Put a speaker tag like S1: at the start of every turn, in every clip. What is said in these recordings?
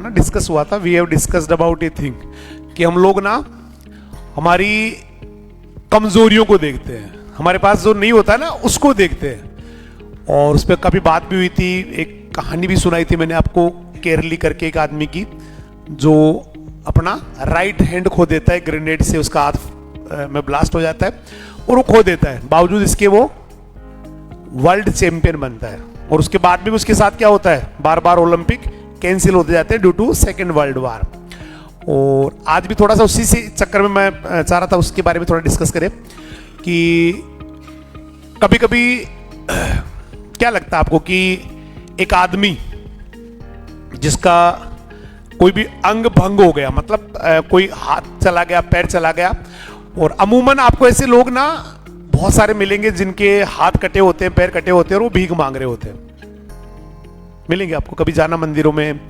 S1: ना डिस्कस हुआ था, we have discussed about a thing कि हम लोग ना हमारी कमजोरियों को देखते हैं, हमारे पास जो नहीं होता है ना उसको देखते हैं। और उस पर काफी बात भी हुई थी, एक कहानी भी सुनाई थी मैंने आपको, केरली करके एक आदमी की जो अपना राइट हैंड खो देता है ग्रेनेड से, उसका हाथ में ब्लास्ट हो जाता है और वो खो देता है, बावजूद इसके वो वर्ल्ड चैंपियन बनता है। और उसके बाद भी उसके साथ क्या होता है, बार बार ओलंपिक कैंसिल होते जाते हैं due to second world war. और आज भी थोड़ा सा उसी से चक्कर में मैं चाह रहा था उसके बारे में थोड़ा डिस्कस करें कि कभी कभी क्या लगता है आपको कि एक आदमी जिसका कोई भी अंग भंग हो गया, मतलब कोई हाथ चला गया, पैर चला गया, और अमूमन आपको ऐसे लोग ना बहुत सारे मिलेंगे जिनके हाथ कटे होते हैं, पैर कटे होते हैं और वो भीख मांग रहे होते हैं, मिलेंगे आपको। कभी जाना मंदिरों में,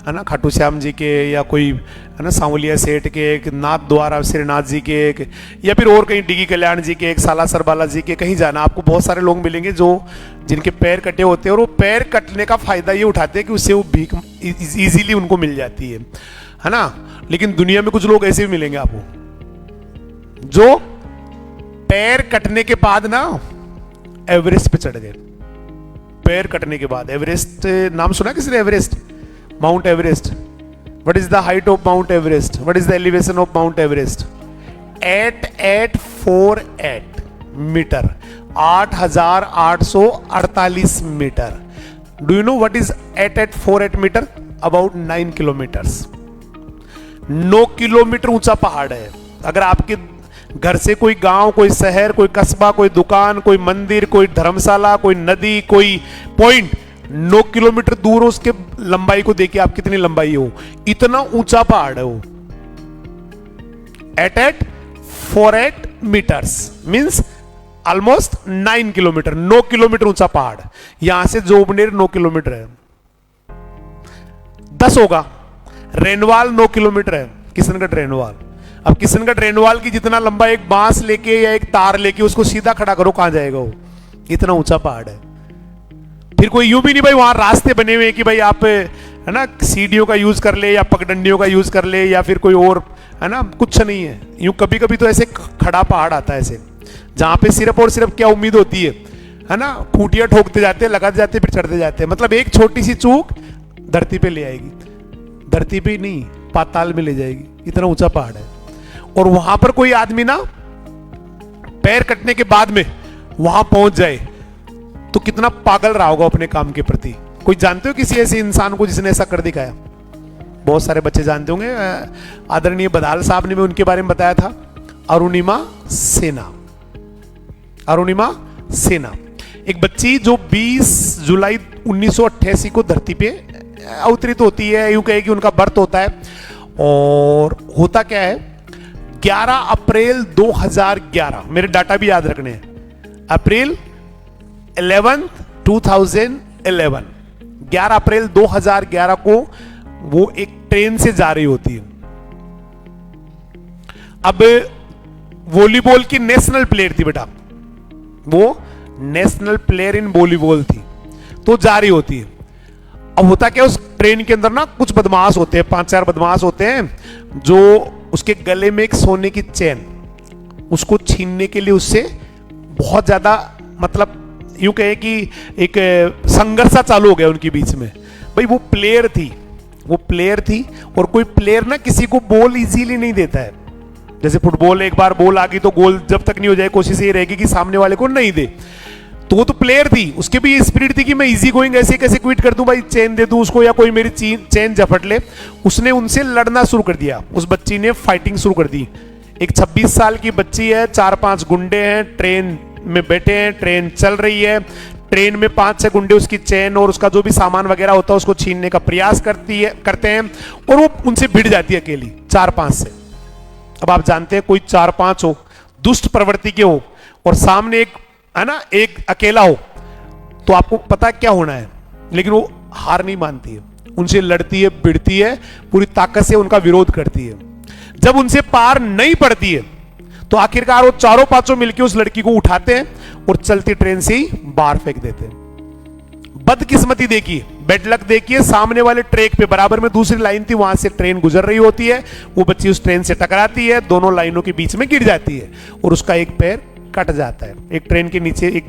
S1: है ना, खाटू श्याम जी के या कोई है ना सांवलिया सेठ के, एक नाथ द्वारा श्रीनाथ जी के, एक या फिर और कहीं डिगी कल्याण जी के, एक सालासर बालाजी के, कहीं जाना आपको बहुत सारे लोग मिलेंगे जो जिनके पैर कटे होते हैं और वो पैर कटने का फायदा ये उठाते हैं कि उससे वो भीख इजीली उनको मिल जाती है ना। लेकिन दुनिया में कुछ लोग ऐसे भी मिलेंगे आपको जो पैर कटने के बाद ना एवरेस्ट पे चढ़ गए। पैर कटने के बाद एवरेस्ट, नाम सुना किसी ने Everest, Mount Everest? What is the height of Mount Everest? What is the elevation of Mount Everest? 8848 metre, 8848 metre. Do you know what is 8848 metre? About 9 kilometres. 9 kilometre ऊंचा पहाड़ है। अगर आपके घर से कोई गांव, कोई शहर, कोई कस्बा, कोई दुकान, कोई मंदिर, कोई धर्मशाला, कोई नदी, कोई पॉइंट 9 किलोमीटर दूर हो, उसके लंबाई को देखिए आप कितनी लंबाई हो, इतना ऊंचा पहाड़ है वो। 8848 metres means almost 9 kilometre. 9 kilometre ऊंचा पहाड़, यहां से जोबनेर 9 किलोमीटर है, 10 होगा। रेनवाल 9 किलोमीटर है, किशनगढ़ रेनवाल। अब किशनगढ़ रेनवाल की जितना लंबा एक बांस लेके या एक तार लेके उसको सीधा खड़ा करो, कहां जाएगा वो? इतना ऊंचा पहाड़ है। फिर कोई यूं भी नहीं भाई वहां रास्ते बने हुए कि भाई आप है ना सीढ़ियों का यूज कर ले या पगडंडियों का यूज कर ले या फिर कोई और, है ना, कुछ नहीं है। यूं कभी कभी तो ऐसे खड़ा पहाड़ आता है ऐसे, जहां पे सिर्फ और सिर्फ क्या उम्मीद होती है ना, खूंटियां ठोकते जाते, लगाते जाते, फिर चढ़ते जाते। मतलब एक छोटी सी चूक धरती पे ले आएगी, धरती पे नहीं पाताल में ले जाएगी, इतना ऊंचा पहाड़ है। और वहां पर कोई आदमी ना पैर कटने के बाद में वहां पहुंच जाए तो कितना पागल रहा होगा अपने काम के प्रति। कोई जानते हो किसी ऐसे इंसान को जिसने ऐसा कर दिखाया? बहुत सारे बच्चे जानते होंगे, आदरणीय बदाल साहब ने भी उनके बारे में बताया था। अरुणिमा सेना, अरुणिमा सेना एक बच्ची जो 20 जुलाई 1988 को धरती पे अवतरित होती है, यूं कहे कि उनका बर्थ होता है। और होता क्या है, 11 अप्रैल 2011, मेरे डाटा भी याद रखने हैं, अप्रैल 11, 2011, 11 अप्रैल 2011 को वो एक ट्रेन से जा रही होती है। अब वॉलीबॉल की नेशनल प्लेयर थी बेटा, वो नेशनल प्लेयर इन वॉलीबॉल थी, तो जा रही होती है। अब होता क्या, उस ट्रेन के अंदर ना कुछ बदमाश होते हैं, 5-4 बदमाश होते हैं जो उसके गले में एक सोने की चेन, उसको छीनने के लिए उससे बहुत ज्यादा, मतलब यूं कहे कि एक संघर्ष चालू हो गया उनके बीच में। भाई वो प्लेयर थी, वो प्लेयर थी, और कोई प्लेयर ना किसी को बॉल इजीली नहीं देता है। जैसे फुटबॉल, एक बार बॉल आ गई तो गोल जब तक नहीं हो जाए कोशिश ये रहेगी कि सामने वाले को नहीं दे। तो वो तो प्लेयर थी, उसके भी ये स्पिरिट थी कि मैं इजी गोइंग ऐसे कैसे क्विट कर दूं, भाई चेन दे दूं उसको या कोई मेरी चेन झपट ले। उसने उनसे लड़ना शुरू कर दिया, उस बच्ची ने फाइटिंग शुरू कर दी। एक 26 साल की बच्ची है, 4-5 गुंडे हैं, ट्रेन में बैठे हैं, ट्रेन चल रही है, ट्रेन में 5-6 गुंडे उसकी चेन और उसका जो भी सामान वगैरह होता है उसको छीनने का प्रयास करते हैं, और वो उनसे भिड़ जाती है अकेली 4-5 से। अब आप जानते हैं कोई 4-5 हो, दुष्ट प्रवृत्ति के हो, और सामने एक, है ना, एक अकेला हो, तो आपको पता क्या होना है। लेकिन वो हार नहीं मानती है, उनसे लड़ती है, भिड़ती है, पूरी ताकत से उनका विरोध करती है। जब उनसे पार नहीं पड़ती है तो आखिरकार वो 4-5 मिलकर उस लड़की को उठाते हैं और चलती ट्रेन से ही बाहर फेंक देते हैं। बदकिस्मती देखिए, बेड लक देखिए, सामने वाले ट्रैक पे बराबर में दूसरी लाइन थी, वहां से ट्रेन गुजर रही होती है, वो बच्ची उस ट्रेन से टकराती है, दोनों लाइनों के बीच में गिर जाती है और उसका एक पैर कट जाता है। एक ट्रेन के नीचे, एक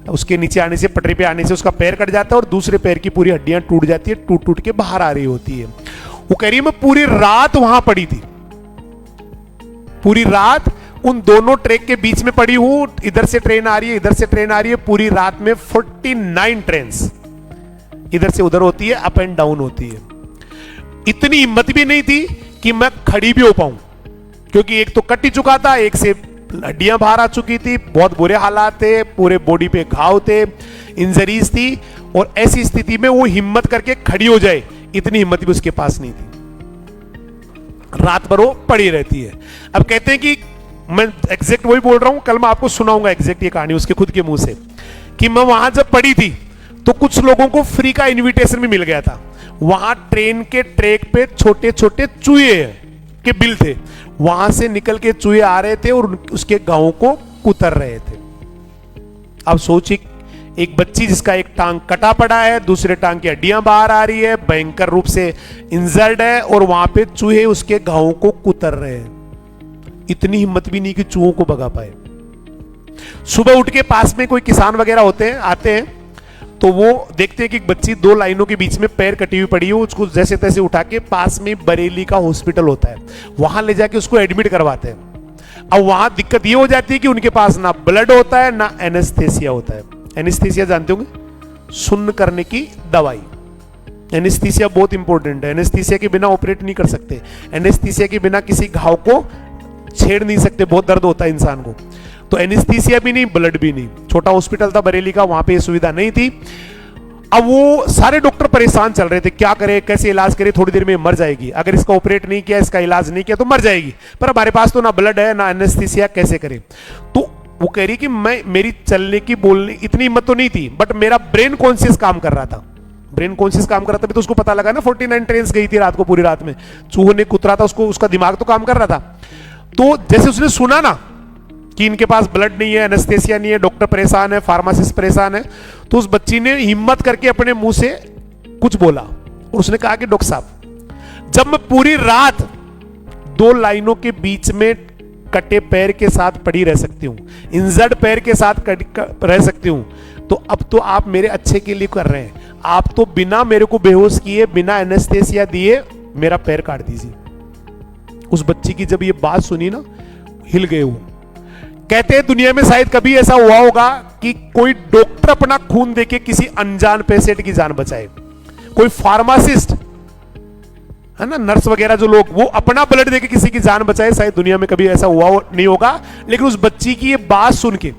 S1: उसके नीचे आने से, पटरी पे आने से उसका पैर कट जाता है और दूसरे पैर की पूरी हड्डियां टूट जाती है, टूट टूट के बाहर आ रही होती है। वो कह रही है मैं पूरी रात वहां पड़ी थी, पूरी रात उन दोनों ट्रैक के बीच में पड़ी हूं, इधर से ट्रेन आ रही है, इधर से ट्रेन आ रही है, पूरी रात में 49 ट्रेन्स इधर से उधर होती है, अप एंड डाउन होती है। इतनी हिम्मत भी नहीं थी कि मैं खड़ी भी हो पाऊं, क्योंकि एक तो कट ही चुका था, एक से हड्डियां बाहर आ चुकी थी, बहुत बुरे हालात थे, पूरे बॉडी पे घाव थे, इंजरीज थी, और ऐसी स्थिति में वो हिम्मत करके खड़ी हो जाए, इतनी हिम्मत भी उसके पास नहीं थी। रात भर वो पड़ी रहती है। अब कहते हैं कि मैं एग्जैक्ट वही बोल रहा हूं, कल मैं आपको सुनाऊंगा एग्जैक्ट ये कहानी उसके खुद के मुंह से, कि मैं वहां जब पड़ी थी तो कुछ लोगों को फ्री का इनविटेशन भी मिल गया था। वहां ट्रेन के ट्रैक पे छोटे छोटे चूहे के बिल थे, वहां से निकल के चूहे आ रहे थे और उसके गांव को कुतर रहे थे। अब सोचिए, एक बच्ची जिसका एक टांग कटा पड़ा है, दूसरे टांग की हड्डियां बाहर आ रही है, भयंकर रूप से इंजर्ड है, और वहां पे चूहे उसके गांव को कुतर रहे हैं। इतनी हिम्मत भी नहीं कि चूहों को भगा पाए। सुबह उठ के पास में कोई किसान वगैरह होते हैं, आते हैं, तो वो देखते हैं कि एक बच्ची दो लाइनों के बीच में पैर कटी हुई पड़ी है, उसको जैसे तैसे उठा के पास में बरेली का हॉस्पिटल होता है, वहां ले जाके उसको एडमिट करवाते हैं। अब वहां दिक्कत ये हो जाती है कि उनके पास ना ब्लड होता है ना एनेस्थेसिया होता है। एनेस्थेसिया जानते होंगे, सुन्न करने की दवाई। एनेस्थेसिया बहुत इंपॉर्टेंट है, एनेस्थेसिया के बिना ऑपरेट नहीं कर सकते, एनेस्थेसिया के बिना किसी घाव को छेड़ नहीं सकते, बहुत दर्द होता है इंसान को। तो एनेस्थीसिया भी नहीं, ब्लड भी नहीं। छोटा हॉस्पिटल था बरेली का, वहां पे ये सुविधा नहीं थी। अब वो सारे डॉक्टर परेशान चल रहे थे, क्या करे, कैसे इलाज करे, थोड़ी देर में मर जाएगी, अगर इसका ऑपरेट नहीं किया, इसका इलाज नहीं किया तो मर जाएगी, पर हमारे पास तो ना ब्लड है ना एनेस्थीसिया, कैसे करे। तो वो कह रही कि मेरी चलने की, बोलने इतनी हिम्मत तो नहीं थी, बट मेरा ब्रेन कॉन्शियस काम कर रहा था। ब्रेन कॉन्शियस काम कर रहा था, तो उसको पता लगा ना 49 ट्रेन गई थी रात को, पूरी रात में चूहों ने कुतरा था उसको, उसका दिमाग तो काम कर रहा था। तो जैसे उसने सुना ना कि इनके पास ब्लड नहीं है, एनेस्थेसिया नहीं है, डॉक्टर परेशान है, फार्मासिस्ट परेशान है, तो उस बच्ची ने हिम्मत करके अपने मुंह से कुछ बोला और उसने कहा कि डॉक्टर साहब, जब मैं पूरी रात दो लाइनों के बीच में कटे पैर के साथ पड़ी रह सकती हूं, इंजर्ड पैर के साथ रह सकती हूं, तो अब तो आप मेरे अच्छे के लिए कर रहे हैं, आप तो बिना मेरे को बेहोश किए, बिना एनेस्थेसिया दिए मेरा पैर काट दीजिए। उस बच्ची की जब ये बात सुनी ना, हिल गए वो। कहते हैं दुनिया में शायद कभी ऐसा हुआ होगा कि कोई डॉक्टर अपना खून देके किसी अनजान पेशेंट की जान बचाए, कोई फार्मासिस्ट है ना, नर्स वगैरह जो लोग, वो अपना ब्लड देके किसी की जान बचाए, शायद दुनिया में कभी ऐसा हुआ नहीं होगा। लेकिन उस बच्ची की ये बात सुन के,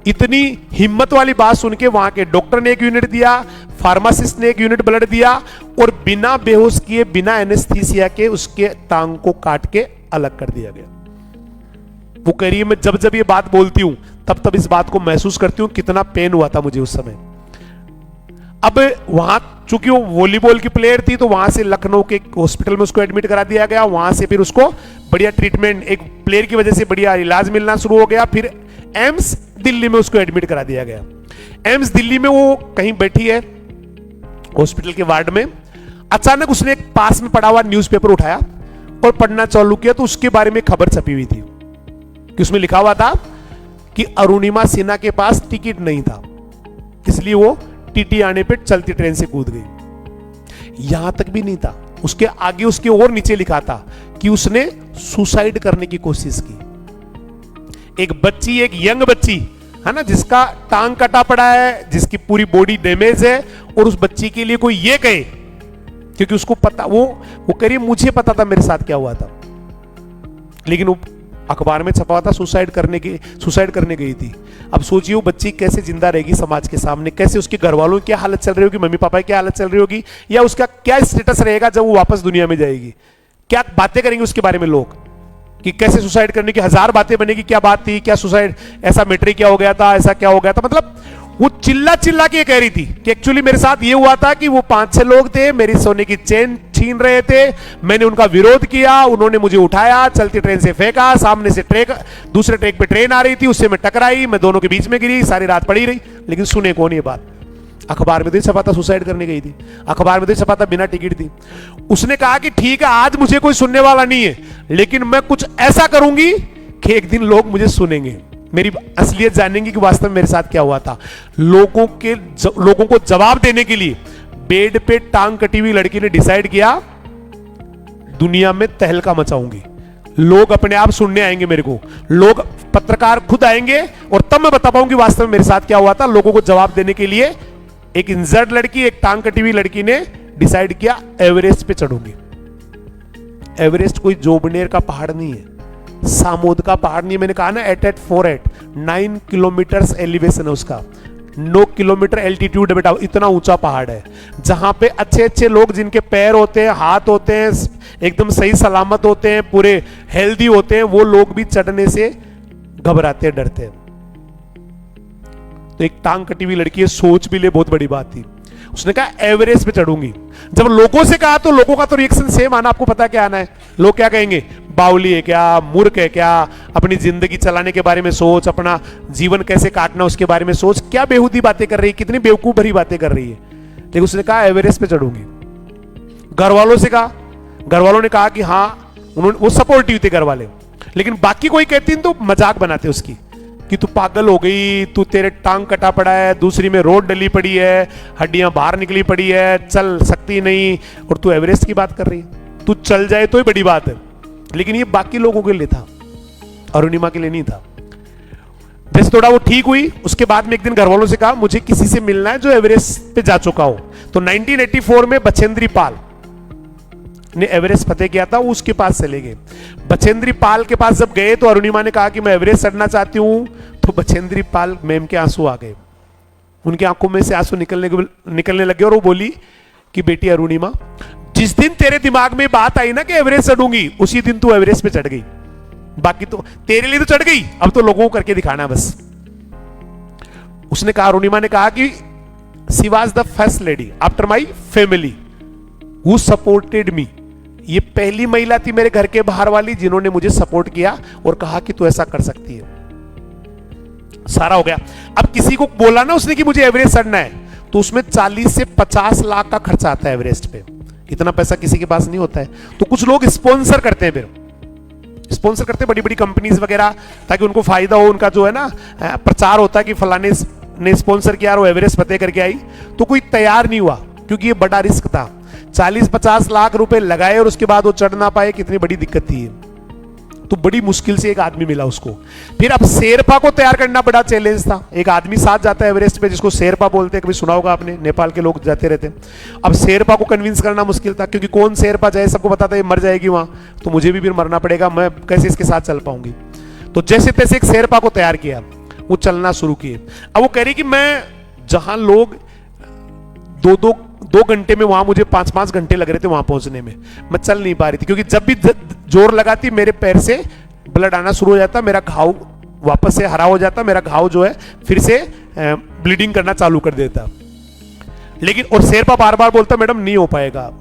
S1: इतनी हिम्मत वाली बात सुन के, वहां के डॉक्टर ने एक यूनिट दिया, फार्मासिस्ट ने एक यूनिट ब्लड दिया, और बिना बेहोश किए, बिना एनेस्थीसिया के उसके टांग को काट के अलग कर दिया गया। वो कह रही है मैं जब जब ये बात बोलती हूं तब तब इस बात को महसूस करती हूं, कितना पेन हुआ था मुझे उस समय। अब वहां चूंकि वो वॉलीबॉल की प्लेयर थी, तो वहां से लखनऊ के हॉस्पिटल में उसको एडमिट करा दिया गया, वहां से फिर उसको बढ़िया ट्रीटमेंट, एक प्लेयर की वजह से बढ़िया इलाज मिलना शुरू हो गया। फिर एम्स दिल्ली में उसको एडमिट करा दिया गया। एम्स दिल्ली में वो कहीं बैठी है हॉस्पिटल के वार्ड में, अचानक उसने एक पास में पड़ा हुआ न्यूज़पेपर उठाया और पढ़ना चालू किया, तो उसके बारे में खबर छपी हुई थी कि उसमें लिखा हुआ था कि अरुणिमा सिन्हा के पास टिकट नहीं था, इसलिए वो टीटी आने पे चलती ट्रेन से कूद गई। यहां तक भी नहीं था, उसके आगे, उसके और नीचे लिखा था कि उसने सुसाइड करने की कोशिश की। एक बच्ची, एक यंग बच्ची है ना, जिसका टांग कटा पड़ा है, जिसकी पूरी बॉडी डैमेज है, और उस बच्ची के लिए कोई ये कहे, क्योंकि उसको पता, वो कह रही मुझे पता था मेरे साथ क्या हुआ था, लेकिन वो अखबार में छपा था सुसाइड करने गई थी। अब सोचिए वो बच्ची कैसे जिंदा रहेगी समाज के सामने, कैसे उसके घर वालों की क्या हालत चल रही होगी, मम्मी पापा की क्या हालत चल रही होगी, या उसका क्या स्टेटस रहेगा जब वो वापस दुनिया में जाएगी, क्या बातें करेंगे उसके बारे में लोग, कि कैसे सुसाइड करने की हजार बातें बनेगी, क्या बात थी, क्या सुसाइड, ऐसा मैटर क्या हो गया था, ऐसा क्या हो गया था। मतलब वो चिल्ला चिल्ला के कह रही थी कि एक्चुअली मेरे साथ ये हुआ था कि वो 5-6 लोग थे, मेरी सोने की चेन छीन रहे थे, मैंने उनका विरोध किया, उन्होंने मुझे उठाया, चलती ट्रेन से फेंका, सामने से दूसरे ट्रैक पे ट्रेन आ रही थी, उससे मैं टकराई, मैं दोनों के बीच में गिरी, सारी रात पड़ी रही, लेकिन सुने कौन ये बात। अखबार में तो छपा था सुसाइड करने गई थी, अखबार में तो छपा था बिना टिकट थी। उसने कहा कि ठीक है आज मुझे कोई सुनने वाला नहीं है, लेकिन मैं कुछ ऐसा करूंगी कि एक दिन लोग मुझे सुनेंगे, मेरी असलियत जानेंगे कि वास्तव में मेरे साथ क्या हुआ था। लोगों को जवाब देने के लिए बेड पे टांग कटी हुई लड़की ने डिसाइड किया दुनिया में तहलका मचाऊंगी, लोग अपने आप सुनने आएंगे मेरे को, लोग पत्रकार खुद आएंगे और तब मैं बता पाऊंगी वास्तव में मेरे साथ क्या हुआ था। लोगों को जवाब देने के लिए एक इंजर्ड लड़की, एक टांग कटी हुई लड़की ने डिसाइड किया एवरेस्ट पे चढ़ूंगी। एवरेस्ट कोई जोबनेर का पहाड़ नहीं है, सामोद का पहाड़ नहीं है। मैंने कहा ना 9 किलोमीटर एलिवेशन है उसका, 9 किलोमीटर एल्टीट्यूड है बेटा, इतना ऊंचा पहाड़ है जहां पे अच्छे अच्छे लोग जिनके पैर होते हैं, हाथ होते हैं, एकदम सही सलामत होते हैं, पूरे हेल्दी होते हैं, वो लोग भी चढ़ने से घबराते हैं, डरते हैं। तो एक टांग कटी हुई लड़की है, सोच भी ले, बहुत बड़ी बात थी। उसने कहा एवरेस्ट पे चढ़ूंगी। जब लोगों से कहा तो लोगों का तो रिएक्शन सेम आना, आपको पता क्या आना है, लोग क्या कहेंगे, बावली है क्या, मूर्ख है क्या, अपनी जिंदगी चलाने के बारे में सोच, अपना जीवन कैसे काटना उसके बारे में सोच, क्या बेहूदी बातें कर रही है, कितनी बेवकूफ भरी बातें कर रही है। लेकिन उसने कहा एवरेस्ट पे चढ़ूंगी। घर वालों से कहा, घर वालों ने कहा कि हाँ, उन्होंने वो सपोर्टिव थे घर वाले, लेकिन बाकी कोई कहती तो मजाक बनाते उसकी कि तू पागल हो गई, तू तेरे टांग कटा पड़ा है, दूसरी में रोड डली पड़ी है, हड्डियां बाहर निकली पड़ी है, चल सकती नहीं, और तू एवरेस्ट की बात कर रही है। तू चल जाए तो ही बड़ी बात है, लेकिन ये बाकी लोगों के लिए था, अरुणिमा के लिए नहीं था। जैसे थोड़ा वो ठीक हुई, उसके बाद में एक दिन घर वालों से कहा मुझे किसी से मिलना है जो एवरेस्ट पे जा चुका हो। तो 1984 में बछेंद्री पाल ने एवरेस्ट फतेह किया था, वो उसके पास चले गए। बछेंद्री पाल के पास जब गए तो अरुणिमा ने कहा कि मैं एवरेस्ट चढ़ना चाहती हूं, तो बछेंद्री पाल मैम के आंसू आ गए, उनकी आंखों में से आंसू निकलने लगे और वो बोली कि बेटी अरुणिमा, जिस दिन तेरे दिमाग में बात आई ना कि एवरेस्ट चढ़ूंगी, उसी दिन तू एवरेस्ट पे चढ़ गई, बाकी तो तेरे लिए तो चढ़ गई, अब तो लोगों को करके दिखाना बस। उसने कहा, अरुणिमा ने कहा कि she was the first lady after my family who supported me, ये पहली महिला थी मेरे घर के बाहर वाली जिन्होंने मुझे सपोर्ट किया और कहा कि तू ऐसा कर सकती है। सारा हो गया। अब किसी को बोला ना उसने कि मुझे एवरेस्ट चढ़ना है, तो उसमें 40 से 50 लाख का खर्चा आता है एवरेस्ट पे। इतना पैसा किसी के पास नहीं होता है, तो कुछ लोग स्पॉन्सर करते हैं, फिर स्पॉन्सर करते हैं बड़ी बड़ी कंपनीज वगैरह, ताकि उनको फायदा हो, उनका जो है ना प्रचार होता है कि फलाने ने स्पॉन्सर किया और वो एवरेस्ट फतेह करके आई। तो कोई तैयार नहीं हुआ क्योंकि ये बड़ा रिस्क था, 40-50 लाख रुपए लगाए और उसके बाद वो चढ़ ना पाए, कितनी बड़ी दिक्कत थी। तो बड़ी मुश्किल से एक आदमी मिला उसको। फिर अब शेरपा को तैयार करना बड़ा चैलेंज था। एक आदमी साथ जाता है एवरेस्ट पे जिसको शेरपा बोलते हैं, कभी सुना होगा आपने, नेपाल के लोग जाते रहते हैं। अब शेरपा को कन्विंस करना मुश्किल था, क्योंकि कौन शेरपा जाए, सबको पता था ये मर जाएगी वहां, तो मुझे भी फिर मरना पड़ेगा, मैं कैसे इसके साथ चल पाऊंगी। तो जैसे तैसे एक शेरपा को तैयार किया, वो चलना शुरू किए। अब वो कह रही कि मैं जहां लोग 2 घंटे में, वहां मुझे 5-5 घंटे लग रहे थे वहां पहुंचने में, मैं चल नहीं पा रही थी, क्योंकि जब भी जोर लगाती मेरे पैर से ब्लड आना शुरू हो जाता, मेरा घाव वापस से हरा हो जाता, मेरा घाव जो है फिर से ब्लीडिंग करना चालू कर देता। लेकिन और शेरपा बार बार बोलता मैडम नहीं हो पाएगा,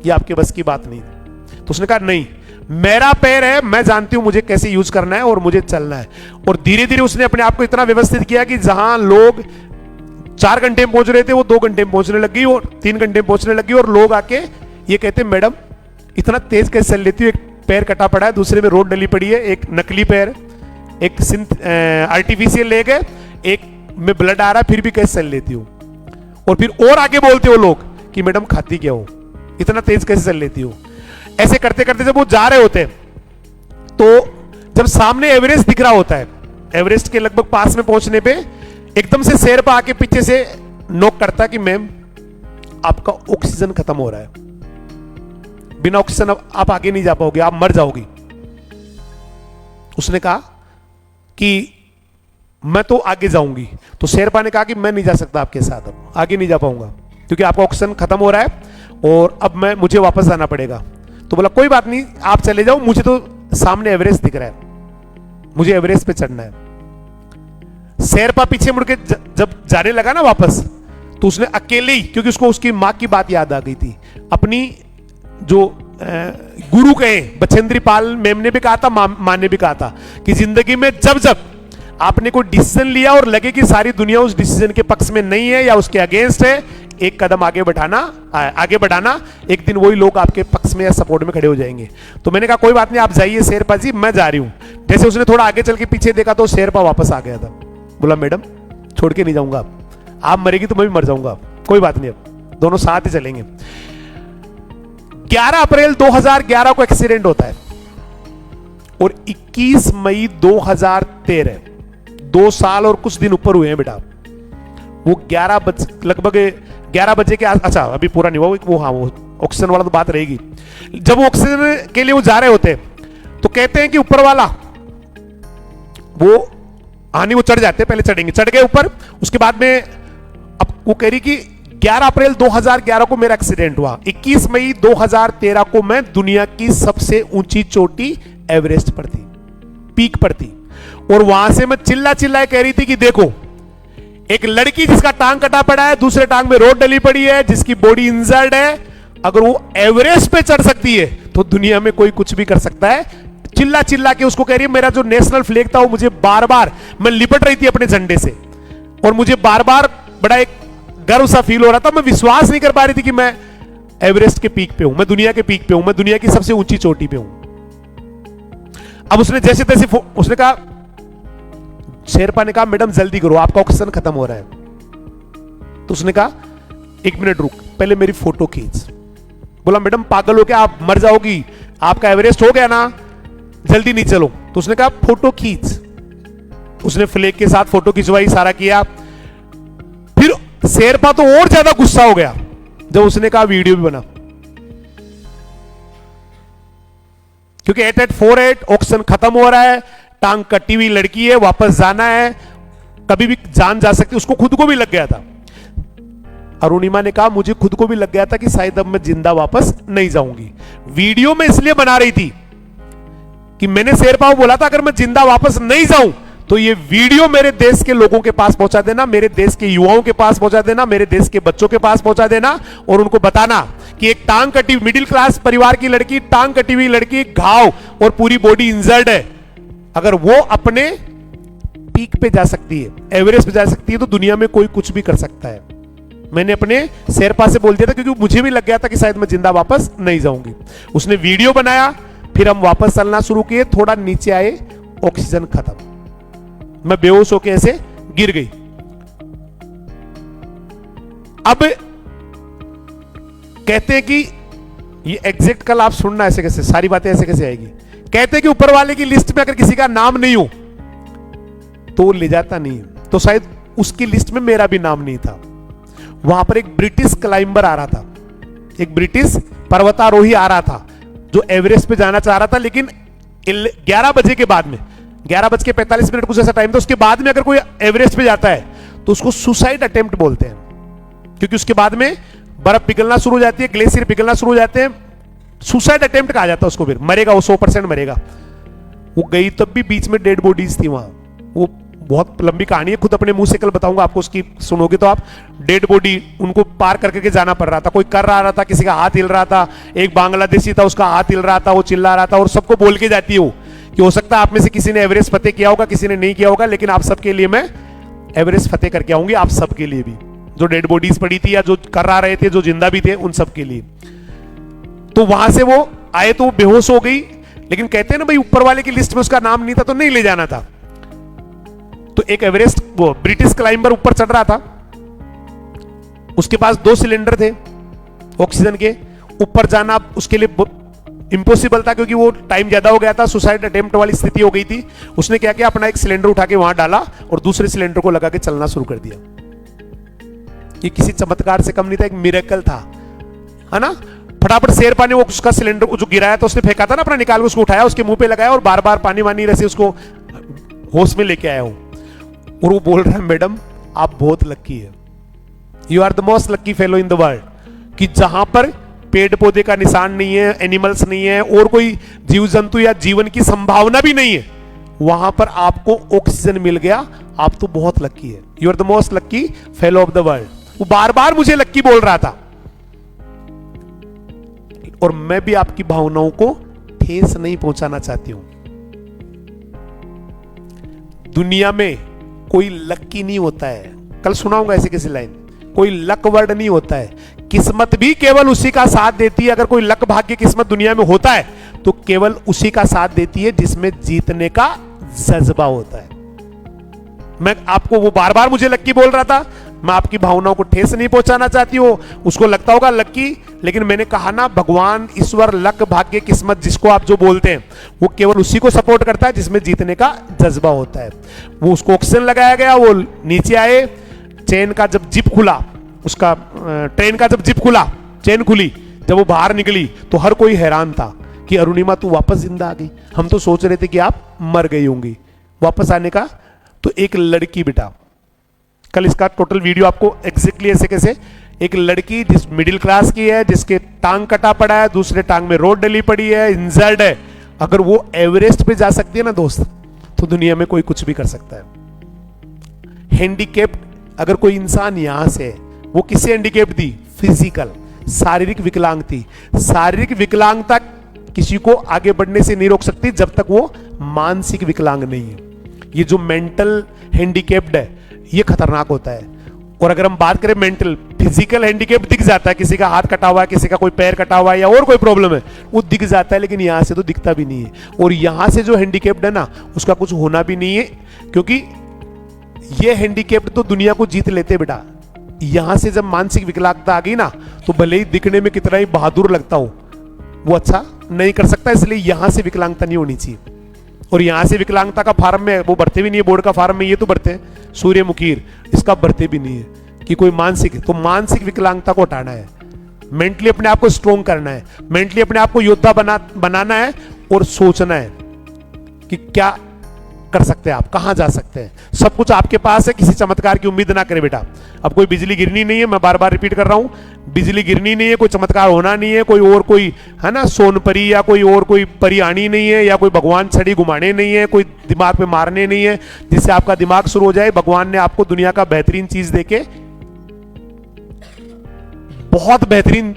S1: ये आपके बस की बात नहीं। तो उसने कहा नहीं, मेरा पैर है, मैं जानती हूं मुझे कैसे यूज करना है और मुझे चलना है। और धीरे धीरे उसने अपने आप को इतना व्यवस्थित किया कि जहां लोग 4 घंटे में पहुंच रहे थे वो 2 घंटे में पहुंचने लगी, और 3 घंटे में पहुंचने लगी। और लोग आके ये कहते मैडम इतना तेज कैसे चल लेती हो, एक पैर कटा पड़ा है, दूसरे में रोड डली पड़ी है, एक नकली पैर, एक आर्टिफिशियल लेग है, एक में ब्लड आ रहा है, फिर भी कैसे चल लेती हो। और फिर और आगे बोलते हो लोग कि मैडम खाती क्या हो, इतना तेज कैसे चल लेती हो। ऐसे करते करते जब वो जा रहे होते हैं, तो जब सामने एवरेस्ट दिख रहा होता है, एवरेस्ट के लगभग पास में पहुंचने पे एकदम से शेरपा आके पीछे से नॉक करता कि मैम आपका ऑक्सीजन खत्म हो रहा है, बिना ऑक्सीजन आप आगे नहीं जा पाओगे, आप मर जाओगी। उसने कहा कि मैं तो आगे जाऊंगी। तो शेरपा ने कहा कि मैं नहीं जा सकता आपके साथ, अब आगे नहीं जा पाऊंगा क्योंकि आपका ऑक्सीजन खत्म हो रहा है और अब मुझे वापस जाना पड़ेगा। तो बोला कोई बात नहीं, आप चले जाओ, मुझे तो सामने एवरेस्ट दिख रहा है, मुझे एवरेस्ट पे चढ़ना है। शेरपा पीछे मुड़ के जब जाने लगा ना वापस, तो उसने अकेले ही, क्योंकि उसको उसकी मां की बात याद आ गई थी, अपनी जो गुरु कहे, बछेंद्री पाल मैम ने भी कहा था, मां ने भी कहा था कि जिंदगी में जब जब आपने कोई डिसीजन लिया और लगे कि सारी दुनिया उस डिसीजन के पक्ष में नहीं है या उसके अगेंस्ट है, एक कदम आगे बढ़ाना, एक दिन वही लोग आपके पक्ष में या सपोर्ट में खड़े हो जाएंगे। तो मैंने कहा कोई बात नहीं, आप जाइए शेरपा जी, मैं जा रही हूं। जैसे उसने थोड़ा आगे चल के पीछे देखा तो शेरपा वापस आ गया था। बोला मैडम छोड़ के नहीं जाऊंगा, आप मरेगी तो मैं भी मर जाऊंगा, कोई बात नहीं, अब दोनों साथ ही चलेंगे। 11 अप्रैल 2011 को एक्सीडेंट होता है और 21 मई 2013, 2 साल और कुछ दिन ऊपर हुए हैं बेटा। वो लगभग 11 बजे के अच्छा अभी पूरा नहीं हुआ वो, हाँ वो ऑक्सीजन वाला तो बात रहेगी। जब वो ऑक्सीजन के लिए वो जा रहे होते तो कहते हैं कि ऊपर वाला वो वो चढ़ जाते, पहले चढ़ेंगे, चढ़ गए ऊपर। उसके बाद में अब वो कह रही कि 11 अप्रैल 2011 को मेरा एक्सीडेंट हुआ, 21 मई 2013 को मैं दुनिया की सबसे ऊंची चोटी एवरेस्ट पर थी, पीक पर थी, और वहां से मैं चिल्ला चिल्ला कह रही थी कि देखो एक लड़की जिसका टांग कटा पड़ा है, दूसरे टांग में रोड डली पड़ी है, जिसकी बॉडी इंजर्ड है, अगर वो एवरेस्ट पे चढ़ सकती है तो दुनिया में कोई कुछ भी कर सकता है। चिल्ला चिल्ला के उसको कह रही है, मेरा जो नेशनल फ्लैग था वो मुझे बार बार, मैं लिपट रही थी अपने झंडे से और मुझे बार बार बड़ा एक गर्व सा फील हो रहा था, मैं विश्वास नहीं कर पा रही थी कि मैं एवरेस्ट के पीक पे हूं, मैं दुनिया के पीक पे हूं, मैं दुनिया की सबसे ऊंची चोटी पे हूं। अब उसने जैसे तैसे उसने कहा, शेरपा ने कहा मैडम जल्दी करो आपका ऑक्सीजन खत्म हो रहा है। तो उसने कहा 1 मिनट रुक, पहले मेरी फोटो खींच। बोला मैडम पागल हो क्या, आप मर जाओगी, आपका एवरेस्ट हो गया ना, जल्दी नहीं चलो। तो उसने कहा फोटो खींच। उसने फ्लैग के साथ फोटो खिंचवाई, सारा किया। फिर शेरपा तो और ज्यादा गुस्सा हो गया जब उसने कहा वीडियो भी बना, क्योंकि 848 ऑक्सीजन खत्म हो रहा है, टांग कटी हुई लड़की है, वापस जाना है, कभी भी जान जा सकती, उसको खुद को भी लग गया था। अरुणिमा ने कहा मुझे खुद को भी लग गया था कि शायद अब मैं जिंदा वापस नहीं जाऊंगी। वीडियो में इसलिए बना रही थी कि मैंने शेरपा को बोला था अगर मैं जिंदा वापस नहीं जाऊं तो ये वीडियो मेरे देश के लोगों के पास पहुंचा देना, मेरे देश के युवाओं के पास पहुंचा देना, मेरे देश के बच्चों के पास पहुंचा देना और उनको बताना कि एक टांग कटी, मिडिल क्लास परिवार की लड़की, टांग कटी हुई लड़की, घाव और पूरी बॉडी इंजर्ड है, अगर वो अपने पीक पे जा सकती है, एवरेस्ट पे जा सकती है, तो दुनिया में कोई कुछ भी कर सकता है। मैंने अपने शेरपा से बोल दिया था क्योंकि मुझे भी लग गया था कि शायद मैं जिंदा वापस नहीं जाऊंगी। उसने वीडियो बनाया, फिर हम वापस चलना शुरू किए, थोड़ा नीचे आए, ऑक्सीजन खत्म, मैं बेहोश होकर ऐसे गिर गई। अब कहते हैं कि ये एग्जैक्ट कल आप सुनना, ऐसे कैसे सारी बातें ऐसे कैसे आएगी। कहते हैं कि ऊपर वाले की लिस्ट में अगर किसी का नाम नहीं हो तो ले जाता नहीं, तो शायद उसकी लिस्ट में मेरा भी नाम नहीं था। वहां पर एक ब्रिटिश क्लाइंबर आ रहा था, एक ब्रिटिश पर्वतारोही आ रहा था जो एवरेस्ट पे जाना चाह रहा था, लेकिन 11 बजे के बाद में, 11:45 कुछ ऐसा टाइम था, उसके बाद में अगर कोई एवरेस्ट पे जाता है तो उसको सुसाइड अटेम्प्ट बोलते हैं, क्योंकि उसके बाद में बर्फ पिघलना शुरू हो जाती है, ग्लेशियर पिघलना शुरू हो जाते हैं, सुसाइड अटेम्प्ट कहा जाता है उसको, फिर मरेगा वो, 100% मरेगा। वो गई तब भी बीच में डेड बॉडीज थी वहां, वो बहुत लंबी कहानी है, खुद अपने मुंह से कल बताऊंगा आपको, उसकी सुनोगे तो आप। डेड बॉडी उनको पार करके जाना पड़ रहा था, कोई कर रहा था, किसी का हाथ हिल रहा था, एक बांग्लादेशी था उसका हाथ हिल रहा था, वो चिल्ला रहा था, और सबको बोल के जाती है वो कि हो सकता है आप में से किसी ने एवरेस्ट फतेह किया होगा, किसी ने नहीं किया होगा, लेकिन आप सबके लिए मैं एवरेस्ट फतेह करके आऊंगी, आप सबके लिए भी, जो डेड बॉडीज पड़ी थी या जो कर रहे थे, जो जिंदा भी थे, उन सबके लिए। तो वहां से वो आए तो वो बेहोश हो गई, लेकिन कहते हैं ना भाई ऊपर वाले की लिस्ट में उसका नाम नहीं था तो नहीं ले जाना था। तो एक एवरेस्ट वो ब्रिटिश क्लाइंबर ऊपर चढ़ रहा था, उसके पास 2 सिलेंडर थे ऑक्सीजन के, ऊपर जाना उसके लिए इंपॉसिबल था क्योंकि वो टाइम ज्यादा हो गया था, सुसाइड अटेम्प्ट वाली स्थिति हो गई थी। उसने क्या किया, अपना एक सिलेंडर उठा के वहां डाला और दूसरे सिलेंडर को लगा के चलना शुरू कर दिया। ये किसी चमत्कार से कम नहीं था, एक मिरेकल था, है ना। फटाफट शेरपा ने वो उसका सिलेंडर जो गिराया था, उसने फेंका था ना अपना, निकाल के उसको उठाया, उसके मुंह पे लगाया और बार बार पानी वानी रसे उसको होश में लेके आया हूं। और वो बोल रहा है मैडम आप बहुत लकी है, you are the most lucky fellow in the world, कि जहां पर पेड़ पौधे का निशान नहीं है, एनिमल्स नहीं है, और कोई जीव जंतु या जीवन की संभावना भी नहीं है, वहां पर आपको ऑक्सीजन मिल गया, आप तो बहुत लकी है, you are the most lucky fellow of the world. वो बार बार मुझे लकी बोल रहा था, और मैं भी आपकी भावनाओं को ठेस नहीं पहुंचाना चाहती हूं। दुनिया में कोई लक्की नहीं होता है। कल सुनाऊंगा ऐसे किसी लाइन, कोई लक वर्ड नहीं होता है। किस्मत भी केवल उसी का साथ देती है। अगर कोई लक भाग्य किस्मत दुनिया में होता है तो केवल उसी का साथ देती है जिसमें जीतने का जज्बा होता है। मैं आपको, वो बार बार मुझे लक्की बोल रहा था, मैं आपकी भावनाओं को ठेस नहीं पहुंचाना चाहती हूं, उसको लगता होगा लक्की, लेकिन मैंने कहा ना, भगवान, ईश्वर, लक, भाग्य, किस्मत जिसको आप जो बोलते हैं वो केवल उसी को सपोर्ट करता है जिसमें जीतने का जज्बा होता है। वो उसको ऑक्सीजन लगाया गया, वो नीचे आए, चेन का जब जिप खुला, उसका ट्रेन का जब जिप खुला, चेन खुली, जब वो बाहर निकली तो हर कोई हैरान था कि अरुणिमा तू वापस जिंदा आ गई, हम तो सोच रहे थे कि आप मर गई होंगी। वापस आने का तो एक लड़की, बेटा कल इसका टोटल वीडियो आपको एग्जैक्टली ऐसे कैसे, एक लड़की जिस मिडिल क्लास की है, जिसके टांग कटा पड़ा है, दूसरे टांग में रोड डली पड़ी है, इंजर्ड है, अगर वो एवरेस्ट पे जा सकती है ना दोस्त, तो दुनिया में कोई कुछ भी कर सकता है। हैंडीकेप्ड अगर कोई इंसान यहां से, वो किससे हैंडीकेप्ड थी? फिजिकल, शारीरिक विकलांग थी। शारीरिक विकलांगता किसी को आगे बढ़ने से नहीं रोक सकती जब तक वो मानसिक विकलांग नहीं है। ये जो मेंटल हैंडीकेप्ड है ये खतरनाक होता है। और अगर हम बात करें मेंटल, फिजिकल हैंडीकेप दिख जाता है, किसी का हाथ कटा हुआ है, किसी का कोई पैर कटा हुआ है या और कोई प्रॉब्लम है, वो दिख जाता है, लेकिन यहां से तो दिखता भी नहीं है। और यहां से जो हैंडीकेप्ड है ना, उसका कुछ होना भी नहीं है, क्योंकि ये हैंडीकेप्ड तो दुनिया को जीत लेते बेटा। यहां से जब मानसिक विकलांगता आ गई ना, तो भले ही दिखने में कितना ही बहादुर लगता हो, वो अच्छा नहीं कर सकता। इसलिए यहां से विकलांगता नहीं होनी चाहिए। और यहां से विकलांगता का फार्म में वो भरते भी नहीं है, बोर्ड का फार्म में ये तो भरते हैं सूर्यमुखी, इसका भरते भी नहीं है कि कोई मानसिक, तो मानसिक विकलांगता को हटाना है, मेंटली अपने आप को स्ट्रोंग करना है, मेंटली अपने आप को योद्धा बनाना है, और सोचना है कि क्या कर सकते हैं आप, कहां जा सकते हैं। सब कुछ आपके पास है, किसी चमत्कार की उम्मीद ना करें बेटा। अब कोई बिजली गिरनी नहीं है, मैं बार बार रिपीट कर रहा हूं, बिजली गिरनी नहीं है, कोई चमत्कार होना नहीं है, कोई है ना सोनपरी या कोई परी आनी नहीं है, या कोई भगवान छड़ी घुमाने नहीं है, कोई दिमाग पे मारने नहीं है जिससे आपका दिमाग शुरू हो जाए। भगवान ने आपको दुनिया का बेहतरीन चीज देके, बहुत बेहतरीन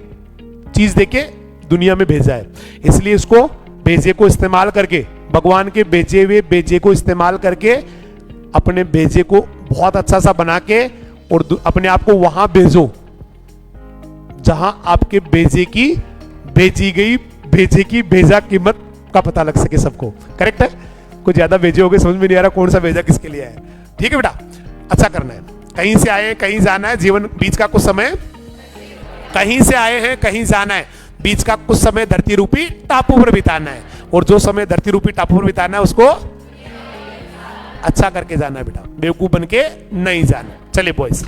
S1: चीज देके दुनिया में भेजा है, इसलिए इसको भेजे को इस्तेमाल करके, भगवान के भेजे हुए भेजे को इस्तेमाल करके, अपने भेजे को बहुत अच्छा सा बना के, और अपने आप को वहां भेजो जहां आपके भेजे की भेजी गई भेजे की भेजा कीमत का पता लग सके सबको। करेक्ट है? कुछ ज्यादा भेजे हो गए, समझ में नहीं आ रहा कौन सा भेजा किसके लिए है। ठीक है बेटा, अच्छा करना है, कहीं से आए कहीं जाना है, जीवन बीच का कुछ समय, कहीं से आए हैं कहीं जाना है, बीच का कुछ समय धरती रूपी टापू पर बिताना है, और जो समय धरती रूपी टापू पर बिताना है उसको अच्छा करके जाना है बेटा, बेवकूफ बन के नहीं जाना। चलिए बॉयज।